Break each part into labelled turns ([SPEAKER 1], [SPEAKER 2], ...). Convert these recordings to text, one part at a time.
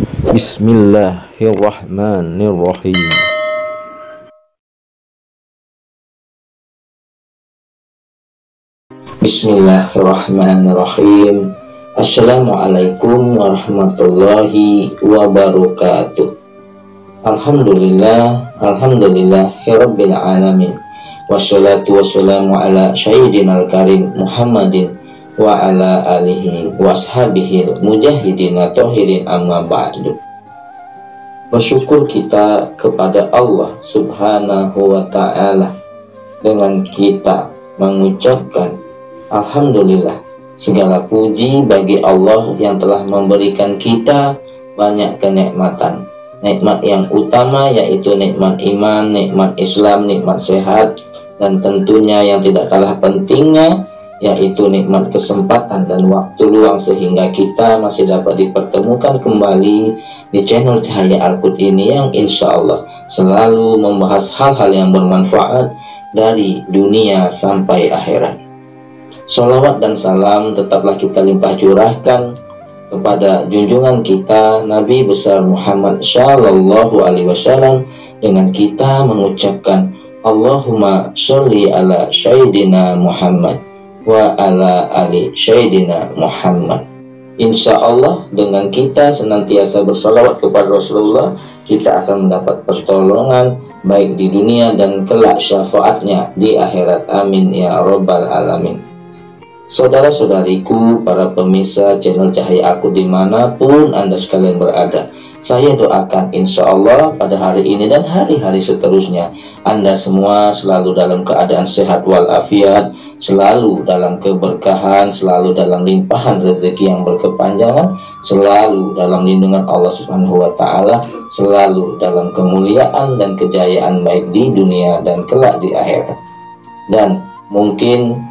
[SPEAKER 1] Bismillahirrahmanirrahim.
[SPEAKER 2] Bismillahirrahmanirrahim. Assalamualaikum warahmatullahi wabarakatuh. Alhamdulillahirabbil alamin. Wassalatu wassalamu ala sayyidinal karim Muhammadin wa ala alihi washabihi mujahidin tohirin amma ba'du. Bersyukur kita kepada Allah subhanahu wa ta'ala dengan kita mengucapkan alhamdulillah. Segala puji bagi Allah yang telah memberikan kita banyak kenikmatan. Nikmat yang utama yaitu nikmat iman, nikmat Islam, nikmat sehat, dan tentunya yang tidak kalah pentingnya yaitu nikmat kesempatan dan waktu luang sehingga kita masih dapat dipertemukan kembali di channel Cahaya Al-Qud ini yang insya Allah selalu membahas hal-hal yang bermanfaat dari dunia sampai akhirat. Sholawat dan salam tetaplah kita limpah curahkan kepada junjungan kita Nabi besar Muhammad Shallallahu Alaihi Wasallam dengan kita mengucapkan Allahumma sholli ala Sayyidina Muhammad wa ala ali Sayyidina Muhammad. Insya Allah dengan kita senantiasa bersolawat kepada Rasulullah, kita akan mendapat pertolongan baik di dunia dan kelak syafaatnya di akhirat. Amin ya Rabbal Alamin. Saudara-saudariku, para pemirsa channel Cahaya Al-Qud dimanapun Anda sekalian berada, saya doakan insya Allah pada hari ini dan hari-hari seterusnya Anda semua selalu dalam keadaan sehat walafiat, selalu dalam keberkahan, selalu dalam limpahan rezeki yang berkepanjangan, selalu dalam lindungan Allah Subhanahu wa Ta'ala, selalu dalam kemuliaan dan kejayaan baik di dunia dan kelak di akhirat. Dan mungkin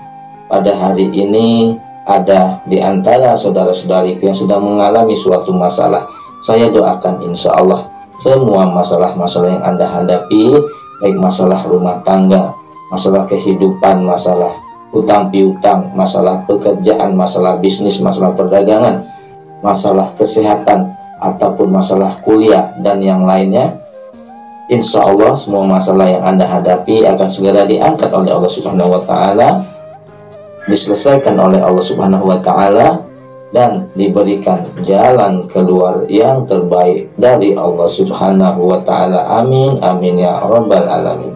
[SPEAKER 2] pada hari ini ada di antara saudara-saudariku yang sedang mengalami suatu masalah. Saya doakan insya Allah semua masalah-masalah yang Anda hadapi, baik masalah rumah tangga, masalah kehidupan, masalah utang piutang, masalah pekerjaan, masalah bisnis, masalah perdagangan, masalah kesehatan, ataupun masalah kuliah dan yang lainnya, insya Allah semua masalah yang Anda hadapi akan segera diangkat oleh Allah Subhanahu wa Ta'ala, diselesaikan oleh Allah Subhanahu wa Ta'ala, dan diberikan jalan keluar yang terbaik dari Allah Subhanahu wa Ta'ala. Amin amin ya Rabbal Alamin.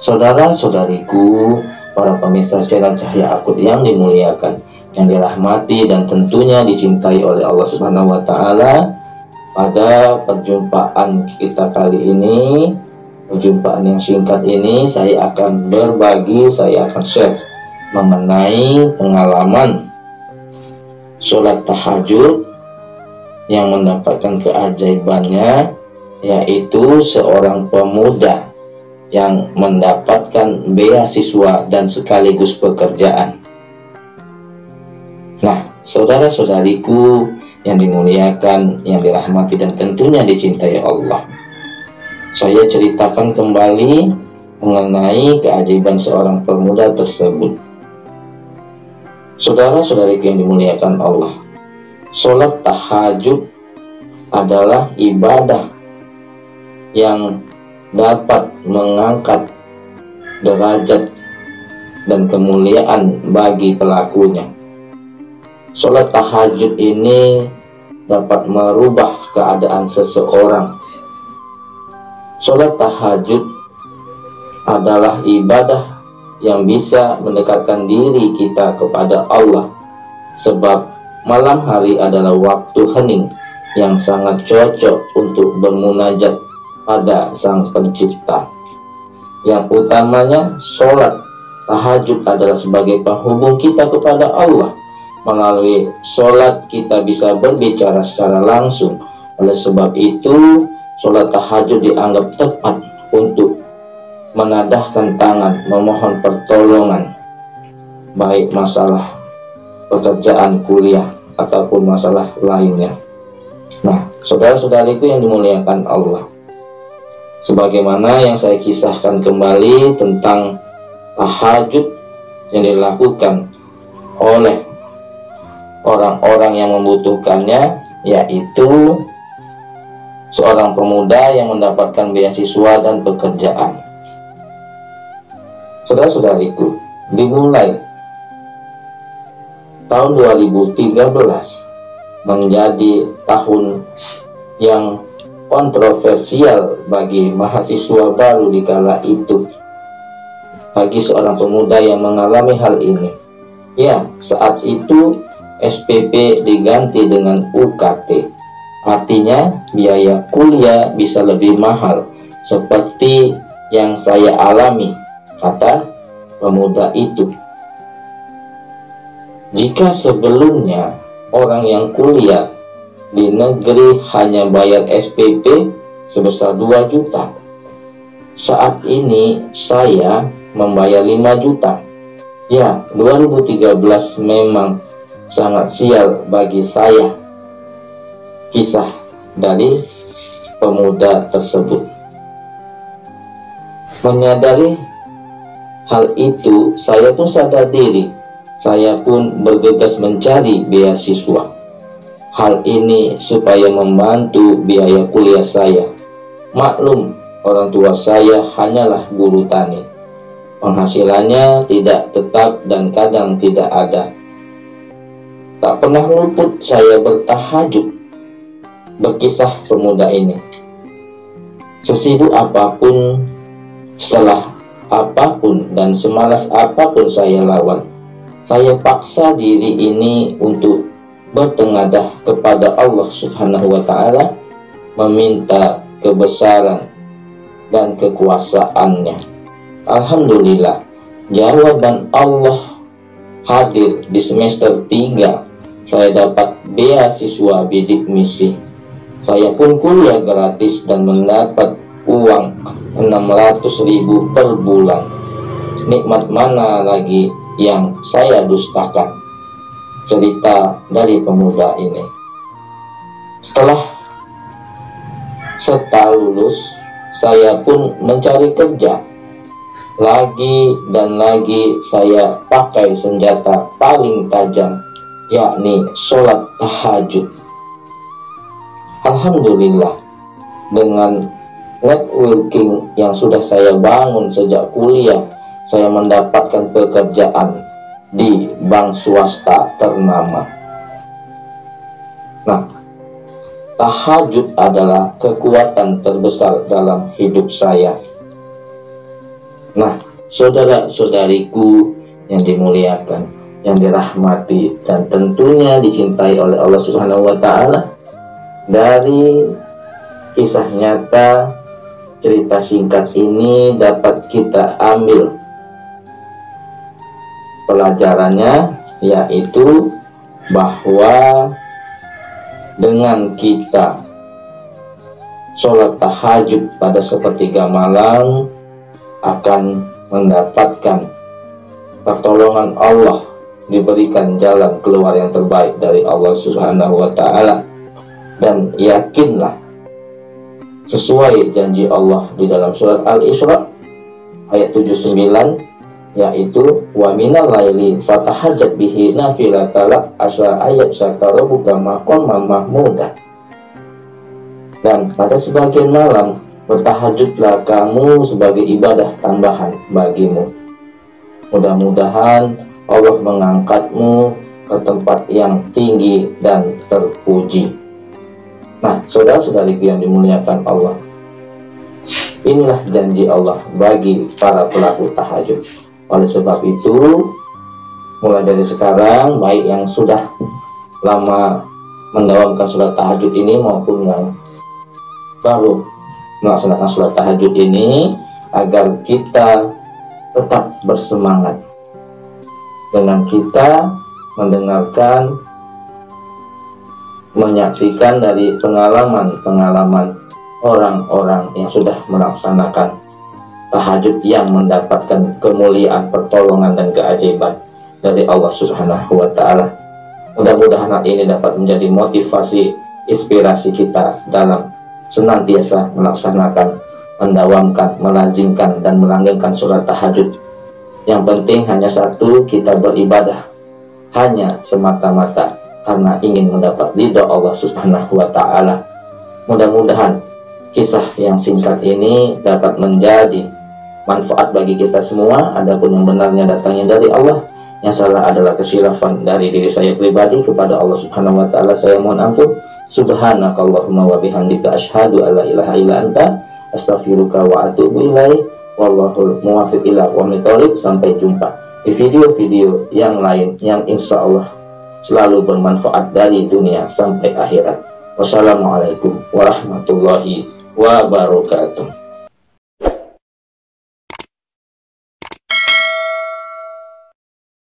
[SPEAKER 2] Saudara-saudariku, para pemirsa channel Cahaya Al-Qud yang dimuliakan, yang dirahmati dan tentunya dicintai oleh Allah Subhanahu wa Ta'ala, pada perjumpaan kita kali ini, perjumpaan yang singkat ini, saya akan berbagi, saya akan share mengenai pengalaman sholat tahajud yang mendapatkan keajaibannya, yaitu seorang pemuda yang mendapatkan beasiswa dan sekaligus pekerjaan. Nah, saudara-saudariku yang dimuliakan, yang dirahmati dan tentunya dicintai Allah, saya ceritakan kembali mengenai keajaiban seorang pemuda tersebut. Saudara-saudariku yang dimuliakan Allah, sholat tahajud adalah ibadah yang dapat mengangkat derajat dan kemuliaan bagi pelakunya. Sholat tahajud ini dapat merubah keadaan seseorang. Sholat tahajud adalah ibadah yang bisa mendekatkan diri kita kepada Allah, sebab malam hari adalah waktu hening yang sangat cocok untuk bermunajat pada Sang Pencipta. Yang utamanya, sholat tahajud adalah sebagai penghubung kita kepada Allah. Melalui sholat kita bisa berbicara secara langsung. Oleh sebab itu, sholat tahajud dianggap tepat untuk menadahkan tangan, memohon pertolongan, baik masalah pekerjaan, kuliah, ataupun masalah lainnya. Nah, saudara-saudariku yang dimuliakan Allah, sebagaimana yang saya kisahkan kembali tentang tahajud yang dilakukan oleh orang-orang yang membutuhkannya, yaitu seorang pemuda yang mendapatkan beasiswa dan pekerjaan. Saudara-saudariku, dimulai tahun 2013 menjadi tahun yang kontroversial bagi mahasiswa baru di kala itu. Bagi seorang pemuda yang mengalami hal ini, ya, saat itu SPP diganti dengan UKT. Artinya biaya kuliah bisa lebih mahal, seperti yang saya alami, kata pemuda itu. Jika sebelumnya orang yang kuliah di negeri hanya bayar SPP sebesar 2 juta, saat ini saya membayar 5 juta. Ya, 2013 memang sangat sial bagi saya. Kisah dari pemuda tersebut. Menyadari hal itu, saya pun sadar diri. Saya pun bergegas mencari beasiswa. Hal ini supaya membantu biaya kuliah saya. Maklum, orang tua saya hanyalah guru tani. Penghasilannya tidak tetap dan kadang tidak ada. Tak pernah luput saya bertahajud. Berkisah pemuda ini. Sesibuk apapun, setelah apapun dan semalas apapun saya lawan, saya paksa diri ini untuk bertengadah kepada Allah Subhanahu wa Ta'ala, meminta kebesaran dan kekuasaannya. Alhamdulillah, jawaban Allah hadir di semester 3. Saya dapat beasiswa bidik misi. Saya pun kuliah gratis dan mendapat uang 600.000 per bulan. Nikmat mana lagi yang saya dustakan? Cerita dari pemuda ini. Setelah lulus, saya pun mencari kerja. Lagi dan lagi saya pakai senjata paling tajam, yakni sholat tahajud. Alhamdulillah, dengan networking yang sudah saya bangun sejak kuliah, saya mendapatkan pekerjaan di bank swasta ternama. Nah, tahajud adalah kekuatan terbesar dalam hidup saya. Nah, saudara-saudariku yang dimuliakan, yang dirahmati dan tentunya dicintai oleh Allah Subhanahu wa Ta'ala, dari kisah nyata cerita singkat ini dapat kita ambil pelajarannya, yaitu bahwa dengan kita sholat tahajud pada sepertiga malam akan mendapatkan pertolongan Allah, diberikan jalan keluar yang terbaik dari Allah Subhanahu wa Ta'ala. Dan yakinlah, sesuai janji Allah di dalam surat Al-Isra ayat 79, yaitu wa minal laili fatahajjat bihi nafilatalak asa ayat satarabuka maqamam mahmuda. Dan pada sebagian malam bertahajudlah kamu sebagai ibadah tambahan bagimu. Mudah-mudahan Allah mengangkatmu ke tempat yang tinggi dan terpuji. Nah, saudara-saudari yang dimuliakan Allah, inilah janji Allah bagi para pelaku tahajud. Oleh sebab itu, mulai dari sekarang, baik yang sudah lama mendawamkan sholat tahajud ini maupun yang baru melaksanakan sholat tahajud ini, agar kita tetap bersemangat dengan kita mendengarkan, menyaksikan dari pengalaman-pengalaman orang-orang yang sudah melaksanakan tahajud yang mendapatkan kemuliaan, pertolongan dan keajaiban dari Allah Subhanahu wa Ta'ala. Mudah-mudahan hal ini dapat menjadi motivasi, inspirasi kita dalam senantiasa melaksanakan, mendawamkan, melazimkan dan melanggengkan sholat tahajud. Yang penting hanya satu, kita beribadah hanya semata-mata karena ingin mendapat ridha Allah Subhanahu wa Ta'ala. Mudah-mudahan kisah yang singkat ini dapat menjadi manfaat bagi kita semua. Adapun yang benarnya datangnya dari Allah, yang salah adalah kesilafan dari diri saya pribadi. Kepada Allah Subhanahu wa taala saya mohon ampun. Subhanakallahumma wa bihamdika asyhadu alla ilaha illa anta astaghfiruka wa atubu ilaik. Wallahul muwaffiq ila aqwamit thoriq. Sampai jumpa di video-video yang lain yang insya Allah selalu bermanfaat dari dunia sampai akhirat. Wassalamualaikum warahmatullahi wabarakatuh.